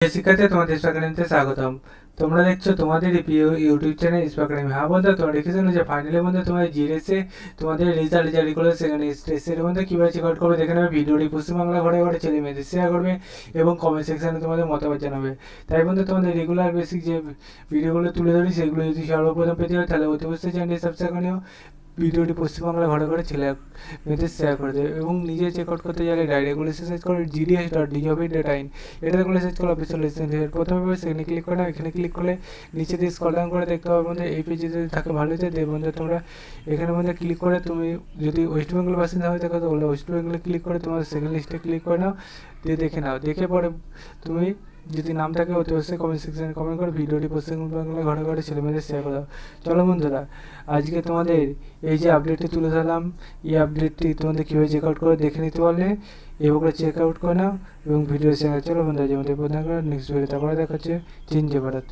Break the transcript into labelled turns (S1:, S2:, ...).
S1: শিক্ষার্থী তোমাদের স্বাগত স্বাগতম। তোমরা দেখছো তোমাদের প্রিয় ইউটিউব চ্যানেল স্পার্ক একাডেমি। হ্যাঁ বন্ধু, তোমরা দেখেছো যে ফাইনালের মধ্যে তোমাদের জিএসএ তোমাদের রেজাল্ট জারি করলে সেখানে স্টেজের মধ্যে কীভাবে চেক আউট করবে দেখে নেবে। ভিডিওটি পশ্চিমবাংলা ঘরে ঘরে ছেলে মেয়েদের শেয়ার করবে এবং কমেন্ট সেকশানে তোমাদের মতামত জানাবে। তাই বন্ধু, তোমাদের রেগুলার বেসিক যে ভিডিওগুলো তুলে ধরি সেগুলো যদি সর্বপ্রথম পেতে হয় তাহলে অতি অবশ্যই চ্যানেলটি সাবস্ক্রাইব করে নিও। ভিডিওটি পশ্চিমবাংলা ঘরে ঘরে ছেলে মেয়েদের শেয়ার করে দেবে এবং নিজে চেক আউট করতে গেলে ডাইরেক্টগুলো সার্চ করে gds.djobin.in এটাতে করে সার্চ করে অফিসিয়াল রেজিস্ট্রেশন প্রথমে সেখানে ক্লিক করে নাও। এখানে ক্লিক করলে নিচে দিয়ে স্ক্রল ডাউন করে দেখতে পাবে বন্ধু এই পেজে যদি থাকে ভালো হতে দেবে বন্ধু। তোমরা এখানে মধ্যে ক্লিক করে তুমি যদি ওয়েস্ট বেঙ্গল বাসিন্দা হয়ে থাকো তাহলে ওয়েস্ট বেঙ্গলে ক্লিক করে তোমার সেকেন্ড লিস্টে ক্লিক করে নাও, দিয়ে দেখে নাও। দেখে পরে তুমি যদি নাম থাকে অতি অবশ্যই কমেন্ট সেকশনে কমেন্ট করে ভিডিওটি পশ্চিমবাংলা ঘরে ঘরে ছেলে মেয়েদের শেয়ার করে দাও। চলো বন্ধুরা, আজকে তোমাদের এই যে আপডেটটি তুলে ধরলাম, এই আপডেটটি তোমাদের কীভাবে চেক আউট করে দেখে নিতে পারলে এভাবে চেক আউট করে নাও এবং ভিডিও শেয়ার। চলো বন্ধুরা, যেমন প্রধান নেক্সট ভিডিও তারপরে দেখাচ্ছে। জিন জয় ভারত।